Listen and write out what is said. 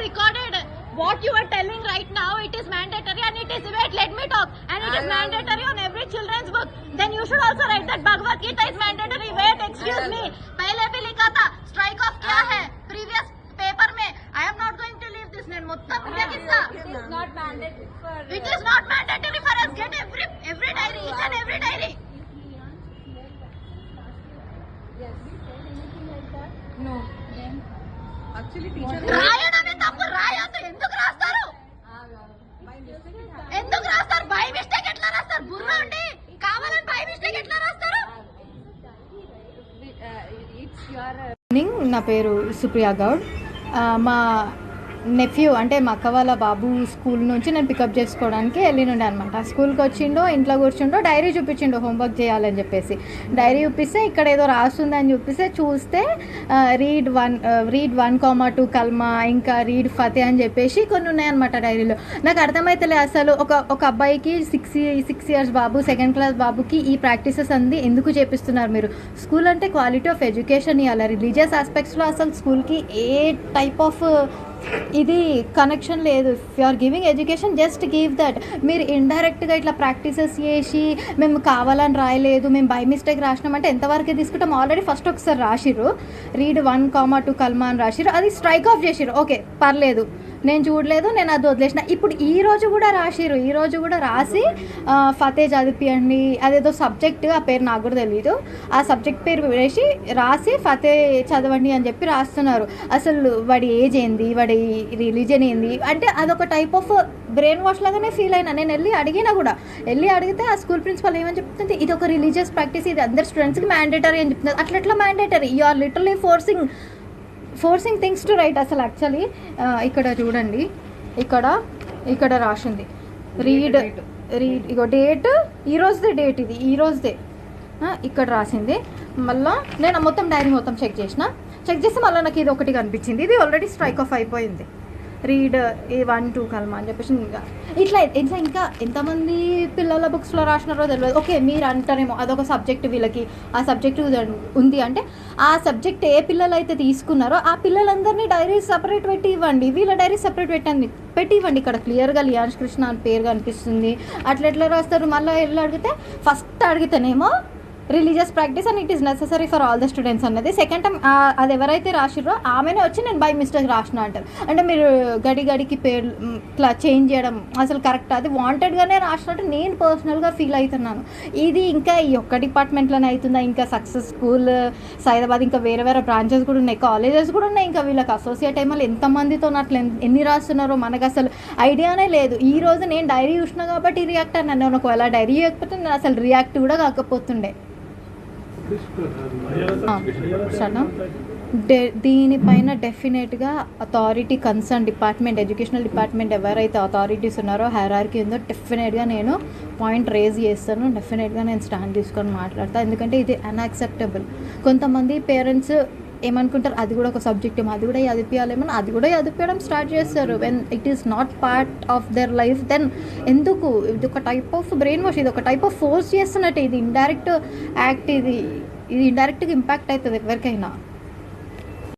recorded. What you are telling right now, it is mandatory and it is, wait, let me talk, and it is mandatory on every children's book. Then you should also write that Bhagavad Gita is mandatory. Wait, excuse me, पहले भी लिखा था strike off क्या है previous paper में. I am not going to leave this. నేను మొత్తం వినియోగిస్తా. It is not mandatory for. It is not mandatory for us. Get every diary, each and every diary. Yes. Anything like that? No. Then Actually, teacher. రాయడమే తప్పు. రాయొద్దు. ఎందుకు రాస్తారు? ఎందుకు రాస్తారు? By mistake ఎట్లా రాస్తారు? బుర్ర ఉండి కావాలని బై మిస్టేక్ ఎట్లా రాస్తారు? it's your. నా పేరు సుప్రియా గౌడ్. మా నెఫ్యూ అంటే మా అక్క వాళ్ళ బాబు స్కూల్ నుంచి నేను పికప్ చేసుకోవడానికి వెళ్ళినుండే అనమాట. స్కూల్కి వచ్చిండో ఇంట్లో కూర్చుండో డైరీ చూపించిండో హోంవర్క్ చేయాలని చెప్పేసి. డైరీ చూపిస్తే ఇక్కడ ఏదో రాస్తుందని చూపిస్తే చూస్తే రీడ్ 1,2 కల్మా, ఇంకా రీడ్ ఫతే అని చెప్పేసి కొన్ని ఉన్నాయన్నమాట డైరీలో. నాకు అర్థమైతలే అసలు ఒక అబ్బాయికి 6 ఇయర్స్ బాబు, 2nd క్లాస్ బాబుకి ఈ ప్రాక్టీసెస్ అంది ఎందుకు చేపిస్తున్నారు మీరు? స్కూల్ అంటే క్వాలిటీ ఆఫ్ ఎడ్యుకేషన్ ఇవ్వాలి. రిలీజియస్ ఆస్పెక్ట్స్లో అసలు స్కూల్కి ఏ టైప్ ఆఫ్ ఇది కనెక్షన్ లేదు. If you are giving education just give that. మీరు ఇండైరెక్ట్గా ఇట్లా ప్రాక్టీసెస్ చేసి మేము కావాలని రాయలేదు, మేము బై మిస్టేక్ రాసినామంటే ఎంతవరకు తీసుకుంటాం? ఆల్రెడీ ఫస్ట్ ఒకసారి రాసిర్రు, రీడ్ 1,2 కల్మా అని రాసిర్రు, అది స్ట్రైక్ ఆఫ్ చేసిర్రు. ఓకే పర్లేదు, నేను చూడలేదు, నేను అది వదిలేసిన. ఇప్పుడు ఈ రోజు కూడా రాసిర్రు, ఈ రోజు కూడా రాసి ఫతే చదివియండి, అదేదో సబ్జెక్ట్, ఆ పేరు నాకు కూడా తెలియదు, ఆ సబ్జెక్ట్ పేరు వేసి రాసి ఫతే చదవండి అని చెప్పి రాస్తున్నారు. అసలు వాడి ఏజ్ ఏంది, వాడి రిలీజన్ ఏంది అంటే అదొక టైప్ ఆఫ్ బ్రెయిన్ వాష్ లాగానే ఫీల్ అయినా. నేను వెళ్ళి అడిగితే ఆ స్కూల్ ప్రిన్సిపల్ ఏమని చెప్తుంది, ఇది ఒక రిలీజియస్ ప్రాక్టీస్, ఇది అందరు స్టూడెంట్స్కి మ్యాండేటరీ అని చెప్తుంది. అట్లా mandatory? You are literally forcing things to write. అసలు యాక్చువల్లీ ఇక్కడ చూడండి, ఇక్కడ రాసింది రీడ్ ఇగో డేట్, ఈరోజుదే డేట్, ఇది ఈరోజుదే ఇక్కడ రాసింది. మళ్ళీ నేను మొత్తం డైరీ మొత్తం చెక్ చేస్తే మళ్ళీ నాకు ఇది ఒకటి కనిపించింది. ఇది ఆల్రెడీ స్ట్రైక్ ఆఫ్ అయిపోయింది. రీడ్ 1,2 కల్మా అని చెప్పేసి ఇట్లా ఇంకా ఎంతమంది పిల్లల బుక్స్లో రాసినారో తెలియదు. ఓకే మీరు అంటారేమో అదొక సబ్జెక్ట్, వీళ్ళకి ఆ సబ్జెక్ట్ ఉంది అంటే ఆ సబ్జెక్ట్ ఏ పిల్లలు అయితే తీసుకున్నారో ఆ పిల్లలందరినీ డైరీ సపరేట్ పెట్టి ఇవ్వండి, వీళ్ళ డైరీ సపరేట్ పెట్టి ఇవ్వండి. ఇక్కడ క్లియర్గా లియాన్స్ కృష్ణ అని పేరు కనిపిస్తుంది. ఎట్లా రాస్తారు? మళ్ళీ వెళ్ళి అడిగితే ఫస్ట్ అడిగితేనేమో religious practice and it is necessary for all the students అన్నది. సెకండ్ టైం అది ఎవరైతే రాసిర్రో ఆమెనే వచ్చి నేను బై మిస్టేక్ రాసిన అంటారు. అంటే మీరు గడికి పేరు ఇట్లా చేంజ్ చేయడం అసలు కరెక్ట్? అది వాంటెడ్గానే రాసినట్టు నేను పర్సనల్గా ఫీల్ అవుతున్నాను. ఇది ఇంకా ఈ ఒక్క డిపార్ట్మెంట్లోనే అవుతుందా? ఇంకా సక్సెస్ స్కూల్ సైదాబాద్ ఇంకా వేరే బ్రాంచెస్ కూడా ఉన్నాయి, కాలేజెస్ కూడా ఉన్నాయి. ఇంకా వీళ్ళకి అసోసియేట్ అయ్యి మళ్ళీ ఎంతమందితో అట్లా ఎన్ని రాస్తున్నారో మనకు అసలు ఐడియానే లేదు. ఈ రోజు నేను డైరీ చూసినా కాబట్టి రియాక్ట్ అన్నాను. నేను ఒకవేళ డైరీ చేయకపోతే నేను అసలు రియాక్ట్ కూడా కాకపోతుండే. దీనిపైన డెఫినెట్గా authority concern department, educational department ఎవరైతే అథారిటీస్ ఉన్నారో, హైరార్కీ ఉందో, డెఫినెట్గా నేను పాయింట్ రేజ్ చేస్తాను. డెఫినెట్గా నేను స్టాండ్ తీసుకొని మాట్లాడతాను. ఎందుకంటే ఇది అన్యాక్సెప్టబుల్. కొంతమంది పేరెంట్స్ ఏమనుకుంటారు, అది కూడా ఒక సబ్జెక్ట్, అది కూడా చదివించాలేమని అది కూడా చదివించడం స్టార్ట్ చేస్తారు. When it is not part of their life, then ఎందుకు? ఇది ఒక టైప్ ఆఫ్ బ్రెయిన్ వాష్, ఇది ఒక టైప్ ఆఫ్ ఫోర్స్ చేస్తున్నట్టు. ఇది ఇండైరెక్ట్ యాక్ట్, ఇది ఇండైరెక్ట్గా ఇంపాక్ట్ అవుతుంది ఎవరికైనా.